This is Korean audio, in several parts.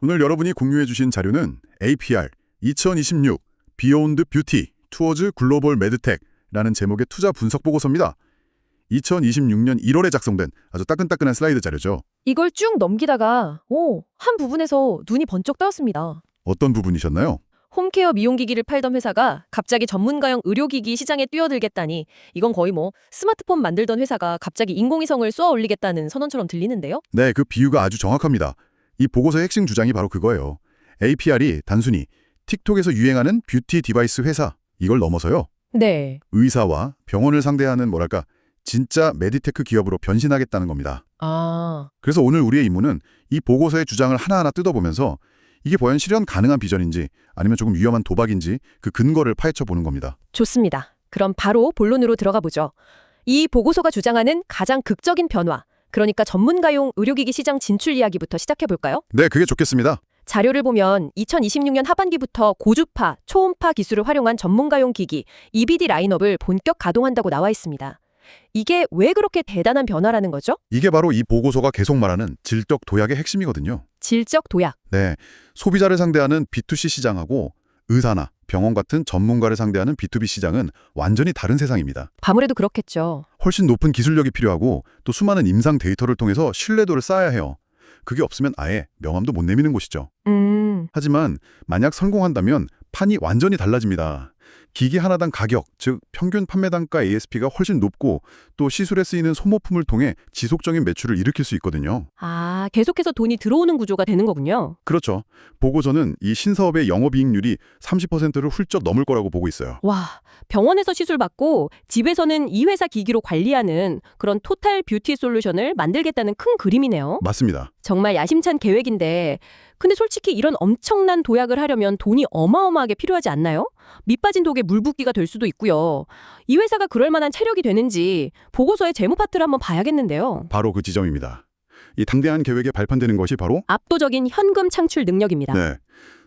오늘 여러분이 공유해주신 자료는 APR 2026 Beyond Beauty Towards Global Medtech라는 제목의 투자 분석 보고서입니다. 2026년 1월에 작성된 아주 따끈따끈한 슬라이드 자료죠. 이걸 쭉 넘기다가 한 부분에서 눈이 번쩍 뜨였습니다. 어떤 부분이셨나요? 홈케어 미용기기를 팔던 회사가 갑자기 전문가용 의료기기 시장에 뛰어들겠다니 이건 거의 스마트폰 만들던 회사가 갑자기 인공위성을 쏘아 올리겠다는 선언처럼 들리는데요. 네, 그 비유가 아주 정확합니다. 이 보고서의 핵심 주장이 바로 그거예요. APR이 단순히 틱톡에서 유행하는 뷰티 디바이스 회사, 이걸 넘어서요. 네. 의사와 병원을 상대하는 진짜 메디테크 기업으로 변신하겠다는 겁니다. 아, 그래서 오늘 우리의 임무는 이 보고서의 주장을 하나하나 뜯어보면서 이게 과연 실현 가능한 비전인지 아니면 조금 위험한 도박인지 그 근거를 파헤쳐 보는 겁니다. 좋습니다. 그럼 바로 본론으로 들어가 보죠. 이 보고서가 주장하는 가장 극적인 변화, 그러니까 전문가용 의료기기 시장 진출 이야기부터 시작해 볼까요? 네, 그게 좋겠습니다. 자료를 보면 2026년 하반기부터 고주파, 초음파 기술을 활용한 전문가용 기기, EBD 라인업을 본격 가동한다고 나와 있습니다. 이게 왜 그렇게 대단한 변화라는 거죠? 이게 바로 이 보고서가 계속 말하는 질적 도약의 핵심이거든요. 질적 도약. 네, 소비자를 상대하는 B2C 시장하고 의사나 병원 같은 전문가를 상대하는 B2B 시장은 완전히 다른 세상입니다. 아무래도 그렇겠죠. 훨씬 높은 기술력이 필요하고 또 수많은 임상 데이터를 통해서 신뢰도를 쌓아야 해요. 그게 없으면 아예 명함도 못 내미는 곳이죠. 하지만 만약 성공한다면 판이 완전히 달라집니다. 기기 하나당 가격, 즉 평균 판매 단가 ASP가 훨씬 높고 또 시술에 쓰이는 소모품을 통해 지속적인 매출을 일으킬 수 있거든요. 아, 계속해서 돈이 들어오는 구조가 되는 거군요. 그렇죠. 보고서는 이 신사업의 영업이익률이 30%를 훌쩍 넘을 거라고 보고 있어요. 와, 병원에서 시술 받고 집에서는 이 회사 기기로 관리하는 그런 토탈 뷰티 솔루션을 만들겠다는 큰 그림이네요. 맞습니다. 정말 야심찬 계획인데 근데 솔직히 이런 엄청난 도약을 하려면 돈이 어마어마하게 필요하지 않나요? 밑빠진 독에 물 붓기가 될 수도 있고요. 이 회사가 그럴 만한 체력이 되는지 보고서의 재무 파트를 한번 봐야겠는데요. 바로 그 지점입니다. 이 당대한 계획에 발판되는 것이 바로 압도적인 현금 창출 능력입니다. 네.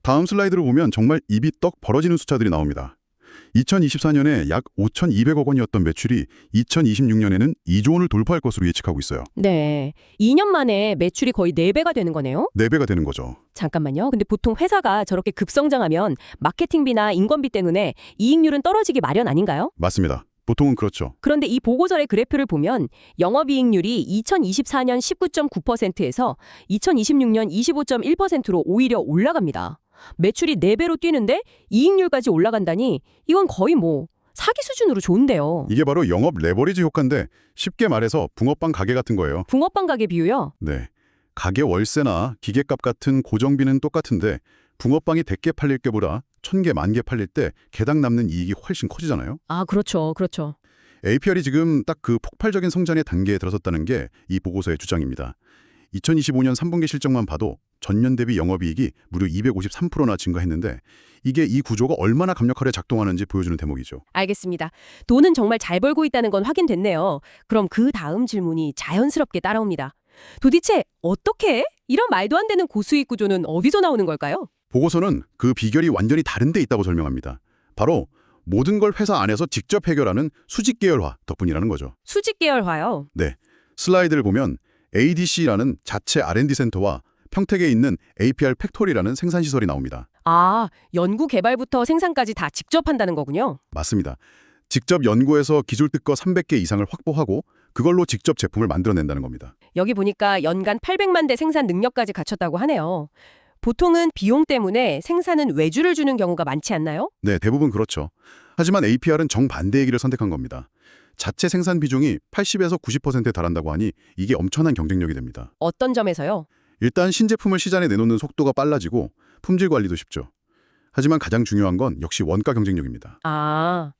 다음 슬라이드를 보면 정말 입이 떡 벌어지는 숫자들이 나옵니다. 2024년에 약 5,200억 원이었던 매출이 2026년에는 2조 원을 돌파할 것으로 예측하고 있어요. 네. 2년 만에 매출이 거의 4배가 되는 거네요? 4배가 되는 거죠. 잠깐만요. 근데 보통 회사가 저렇게 급성장하면 마케팅비나 인건비 때문에 이익률은 떨어지기 마련 아닌가요? 맞습니다. 보통은 그렇죠. 그런데 이 보고서의 그래프를 보면 영업이익률이 2024년 19.9%에서 2026년 25.1%로 오히려 올라갑니다. 매출이 4배로 뛰는데 이익률까지 올라간다니 이건 거의 사기 수준으로 좋은데요. 이게 바로 영업 레버리지 효과인데 쉽게 말해서 붕어빵 가게 같은 거예요. 붕어빵 가게 비유요? 네. 가게 월세나 기계값 같은 고정비는 똑같은데 붕어빵이 100개 팔릴 때보다 1000개, 10,000개 팔릴 때 개당 남는 이익이 훨씬 커지잖아요. 아, 그렇죠. 그렇죠. APR이 지금 딱 그 폭발적인 성장의 단계에 들어섰다는 게 이 보고서의 주장입니다. 2025년 3분기 실적만 봐도 전년 대비 영업이익이 무려 253%나 증가했는데 이게 이 구조가 얼마나 강력하게 작동하는지 보여주는 대목이죠. 알겠습니다. 돈은 정말 잘 벌고 있다는 건 확인됐네요. 그럼 그 다음 질문이 자연스럽게 따라옵니다. 도대체 어떻게? 이런 말도 안 되는 고수익 구조는 어디서 나오는 걸까요? 보고서는 그 비결이 완전히 다른 데 있다고 설명합니다. 바로 모든 걸 회사 안에서 직접 해결하는 수직 계열화 덕분이라는 거죠. 수직 계열화요. 네, 슬라이드를 보면 ADC라는 자체 R&D 센터와 평택에 있는 APR 팩토리라는 생산시설이 나옵니다. 아, 연구 개발부터 생산까지 다 직접 한다는 거군요. 맞습니다. 직접 연구해서 기술 특허 300개 이상을 확보하고 그걸로 직접 제품을 만들어낸다는 겁니다. 여기 보니까 연간 800만 대 생산 능력까지 갖췄다고 하네요. 보통은 비용 때문에 생산은 외주를 주는 경우가 많지 않나요? 네, 대부분 그렇죠. 하지만 APR은 정반대의 길을 선택한 겁니다. 자체 생산 비중이 80에서 90%에 달한다고 하니 이게 엄청난 경쟁력이 됩니다. 어떤 점에서요? 일단 신제품을 시장에 내놓는 속도가 빨라지고 품질 관리도 쉽죠. 하지만 가장 중요한 건 역시 원가 경쟁력입니다. 아,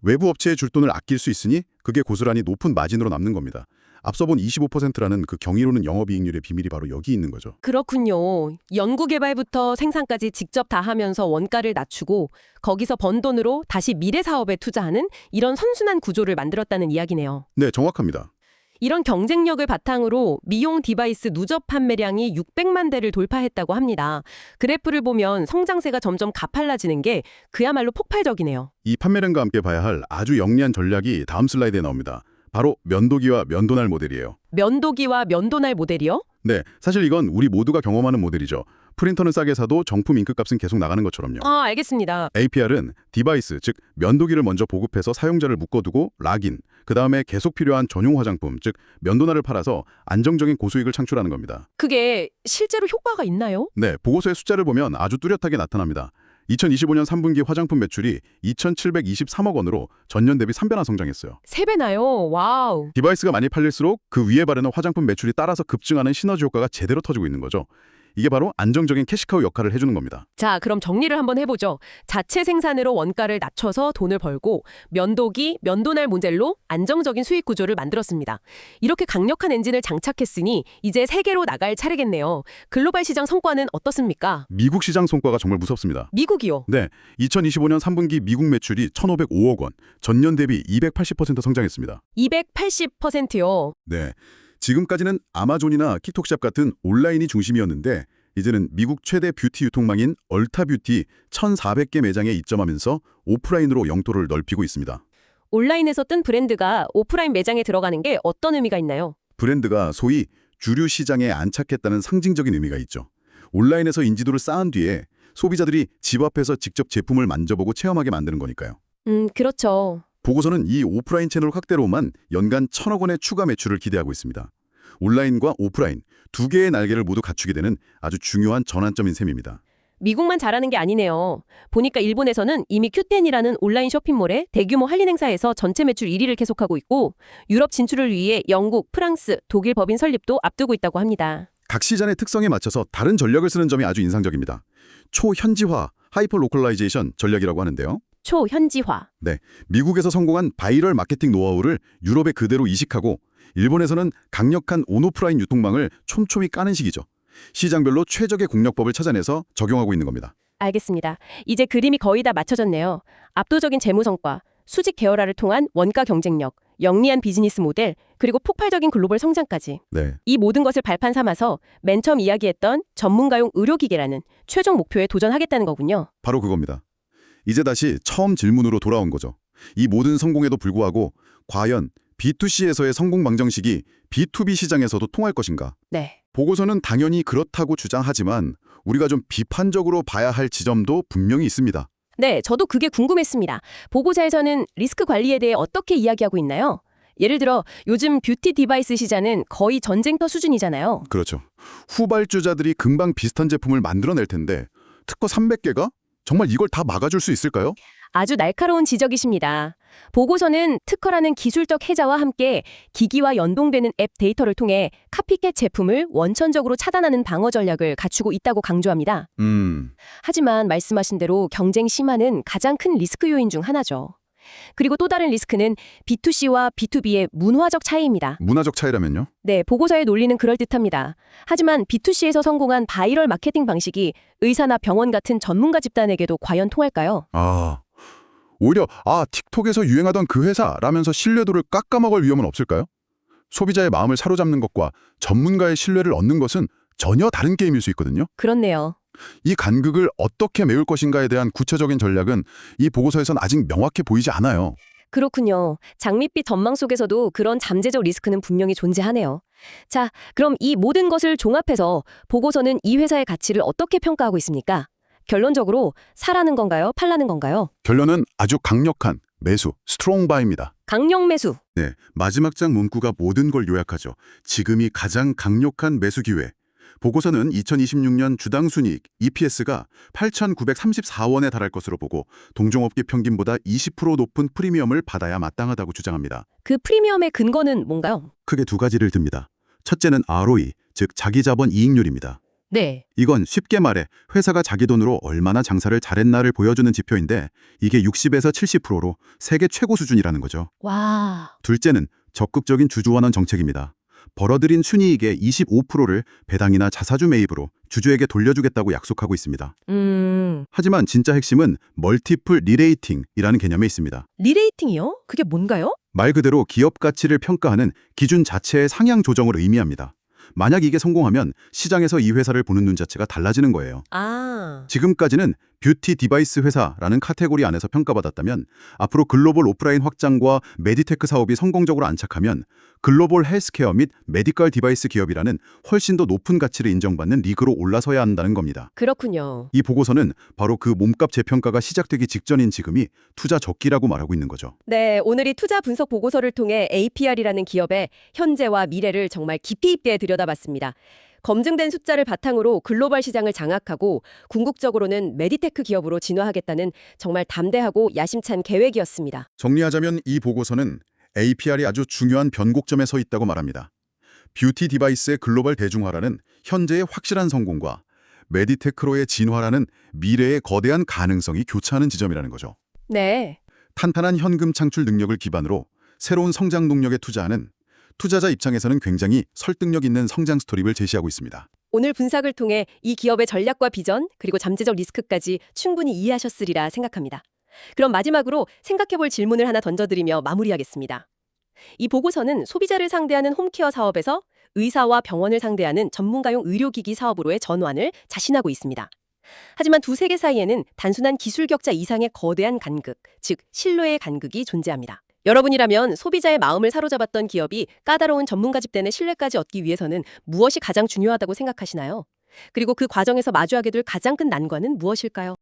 외부 업체에 줄 돈을 아낄 수 있으니 그게 고스란히 높은 마진으로 남는 겁니다. 앞서 본 25%라는 그 경이로는 영업이익률의 비밀이 바로 여기 있는 거죠. 그렇군요. 연구 개발부터 생산까지 직접 다 하면서 원가를 낮추고 거기서 번 돈으로 다시 미래 사업에 투자하는 이런 선순환 구조를 만들었다는 이야기네요. 네, 정확합니다. 이런 경쟁력을 바탕으로 미용 디바이스 누적 판매량이 600만 대를 돌파했다고 합니다. 그래프를 보면 성장세가 점점 가팔라지는 게 그야말로 폭발적이네요. 이 판매량과 함께 봐야 할 아주 영리한 전략이 다음 슬라이드에 나옵니다. 바로 면도기와 면도날 모델이에요. 면도기와 면도날 모델이요? 네, 사실 이건 우리 모두가 경험하는 모델이죠. 프린터는 싸게 사도 정품 잉크값은 계속 나가는 것처럼요. 알겠습니다. APR은 디바이스, 즉 면도기를 먼저 보급해서 사용자를 묶어두고 락인, 그 다음에 계속 필요한 전용 화장품, 즉 면도날을 팔아서 안정적인 고수익을 창출하는 겁니다. 그게 실제로 효과가 있나요? 네, 보고서의 숫자를 보면 아주 뚜렷하게 나타납니다. 2025년 3분기 화장품 매출이 2,723억 원으로 전년 대비 3배나 성장했어요. 3배나요? 와우. 디바이스가 많이 팔릴수록 그 위에 바르는 화장품 매출이 따라서 급증하는 시너지 효과가 제대로 터지고 있는 거죠. 이게 바로 안정적인 캐시카우 역할을 해주는 겁니다. 자, 그럼 정리를 한번 해보죠. 자체 생산으로 원가를 낮춰서 돈을 벌고 면도기, 면도날 모델로 안정적인 수익 구조를 만들었습니다. 이렇게 강력한 엔진을 장착했으니 이제 세계로 나갈 차례겠네요. 글로벌 시장 성과는 어떻습니까? 미국 시장 성과가 정말 무섭습니다. 미국이요? 네, 2025년 3분기 미국 매출이 1,505억 원, 전년 대비 280% 성장했습니다. 280%요. 네, 지금까지는 아마존이나 틱톡샵 같은 온라인이 중심이었는데 이제는 미국 최대 뷰티 유통망인 얼타뷰티 1,400개 매장에 입점하면서 오프라인으로 영토를 넓히고 있습니다. 온라인에서 뜬 브랜드가 오프라인 매장에 들어가는 게 어떤 의미가 있나요? 브랜드가 소위 주류 시장에 안착했다는 상징적인 의미가 있죠. 온라인에서 인지도를 쌓은 뒤에 소비자들이 집 앞에서 직접 제품을 만져보고 체험하게 만드는 거니까요. 그렇죠. 보고서는 이 오프라인 채널 확대로만 연간 1,000억 원의 추가 매출을 기대하고 있습니다. 온라인과 오프라인 두 개의 날개를 모두 갖추게 되는 아주 중요한 전환점인 셈입니다. 미국만 잘하는 게 아니네요. 보니까 일본에서는 이미 Q10이라는 온라인 쇼핑몰에 대규모 할인 행사에서 전체 매출 1위를 계속하고 있고 유럽 진출을 위해 영국, 프랑스, 독일 법인 설립도 앞두고 있다고 합니다. 각 시장의 특성에 맞춰서 다른 전략을 쓰는 점이 아주 인상적입니다. 초현지화, 하이퍼 로컬라이제이션 전략이라고 하는데요. 초현지화. 네, 미국에서 성공한 바이럴 마케팅 노하우를 유럽에 그대로 이식하고 일본에서는 강력한 온오프라인 유통망을 촘촘히 까는 식이죠. 시장별로 최적의 공략법을 찾아내서 적용하고 있는 겁니다. 알겠습니다. 이제 그림이 거의 다 맞춰졌네요. 압도적인 재무 성과, 수직 계열화를 통한 원가 경쟁력, 영리한 비즈니스 모델, 그리고 폭발적인 글로벌 성장까지. 네, 이 모든 것을 발판 삼아서 맨 처음 이야기했던 전문가용 의료기계라는 최종 목표에 도전하겠다는 거군요. 바로 그겁니다. 이제 다시 처음 질문으로 돌아온 거죠. 이 모든 성공에도 불구하고 과연 B2C에서의 성공 방정식이 B2B 시장에서도 통할 것인가? 네. 보고서는 당연히 그렇다고 주장하지만 우리가 좀 비판적으로 봐야 할 지점도 분명히 있습니다. 네, 저도 그게 궁금했습니다. 보고자에서는 리스크 관리에 대해 어떻게 이야기하고 있나요? 예를 들어 요즘 뷰티 디바이스 시장은 거의 전쟁터 수준이잖아요. 그렇죠. 후발주자들이 금방 비슷한 제품을 만들어낼 텐데 특허 300개가? 정말 이걸 다 막아줄 수 있을까요? 아주 날카로운 지적이십니다. 보고서는 특허라는 기술적 해자와 함께 기기와 연동되는 앱 데이터를 통해 카피캣 제품을 원천적으로 차단하는 방어 전략을 갖추고 있다고 강조합니다. 하지만 말씀하신 대로 경쟁 심화는 가장 큰 리스크 요인 중 하나죠. 그리고 또 다른 리스크는 B2C와 B2B의 문화적 차이입니다. 문화적 차이라면요? 네, 보고서의 논리는 그럴듯합니다. 하지만 B2C에서 성공한 바이럴 마케팅 방식이 의사나 병원 같은 전문가 집단에게도 과연 통할까요? 오히려 틱톡에서 유행하던 그 회사라면서 신뢰도를 깎아먹을 위험은 없을까요? 소비자의 마음을 사로잡는 것과 전문가의 신뢰를 얻는 것은 전혀 다른 게임일 수 있거든요. 그렇네요. 이 간극을 어떻게 메울 것인가에 대한 구체적인 전략은 이 보고서에선 아직 명확해 보이지 않아요. 그렇군요. 장밋빛 전망 속에서도 그런 잠재적 리스크는 분명히 존재하네요. 자, 그럼 이 모든 것을 종합해서 보고서는 이 회사의 가치를 어떻게 평가하고 있습니까? 결론적으로 사라는 건가요? 팔라는 건가요? 결론은 아주 강력한 매수, 스트롱 바입니다. 강력 매수. 네, 마지막 장 문구가 모든 걸 요약하죠. 지금이 가장 강력한 매수 기회. 보고서는 2026년 주당 순이익 EPS가 8,934원에 달할 것으로 보고 동종업계 평균보다 20% 높은 프리미엄을 받아야 마땅하다고 주장합니다. 그 프리미엄의 근거는 뭔가요? 크게 두 가지를 듭니다. 첫째는 ROE, 즉 자기자본 이익률입니다. 네. 이건 쉽게 말해 회사가 자기 돈으로 얼마나 장사를 잘했나를 보여주는 지표인데 이게 60에서 70%로 세계 최고 수준이라는 거죠. 와. 둘째는 적극적인 주주환원 정책입니다. 벌어들인 순이익의 25%를 배당이나 자사주 매입으로 주주에게 돌려주겠다고 약속하고 있습니다. 하지만 진짜 핵심은 멀티플 리레이팅이라는 개념에 있습니다. 리레이팅이요? 그게 뭔가요? 말 그대로 기업 가치를 평가하는 기준 자체의 상향 조정을 의미합니다. 만약 이게 성공하면 시장에서 이 회사를 보는 눈 자체가 달라지는 거예요. 아. 지금까지는 뷰티 디바이스 회사라는 카테고리 안에서 평가받았다면 앞으로 글로벌 오프라인 확장과 메디테크 사업이 성공적으로 안착하면 글로벌 헬스케어 및 메디컬 디바이스 기업이라는 훨씬 더 높은 가치를 인정받는 리그로 올라서야 한다는 겁니다. 그렇군요. 이 보고서는 바로 그 몸값 재평가가 시작되기 직전인 지금이 투자 적기라고 말하고 있는 거죠. 네, 오늘 이 투자 분석 보고서를 통해 APR이라는 기업의 현재와 미래를 정말 깊이 있게 들여다봤습니다. 검증된 숫자를 바탕으로 글로벌 시장을 장악하고 궁극적으로는 메디테크 기업으로 진화하겠다는 정말 담대하고 야심찬 계획이었습니다. 정리하자면 이 보고서는 APR이 아주 중요한 변곡점에 서 있다고 말합니다. 뷰티 디바이스의 글로벌 대중화라는 현재의 확실한 성공과 메디테크로의 진화라는 미래의 거대한 가능성이 교차하는 지점이라는 거죠. 네. 탄탄한 현금 창출 능력을 기반으로 새로운 성장 동력에 투자하는 투자자 입장에서는 굉장히 설득력 있는 성장 스토리를 제시하고 있습니다. 오늘 분석을 통해 이 기업의 전략과 비전, 그리고 잠재적 리스크까지 충분히 이해하셨으리라 생각합니다. 그럼 마지막으로 생각해볼 질문을 하나 던져드리며 마무리하겠습니다. 이 보고서는 소비자를 상대하는 홈케어 사업에서 의사와 병원을 상대하는 전문가용 의료기기 사업으로의 전환을 자신하고 있습니다. 하지만 두 세계 사이에는 단순한 기술 격차 이상의 거대한 간극, 즉 신뢰의 간극이 존재합니다. 여러분이라면 소비자의 마음을 사로잡았던 기업이 까다로운 전문가 집단의 신뢰까지 얻기 위해서는 무엇이 가장 중요하다고 생각하시나요? 그리고 그 과정에서 마주하게 될 가장 큰 난관은 무엇일까요?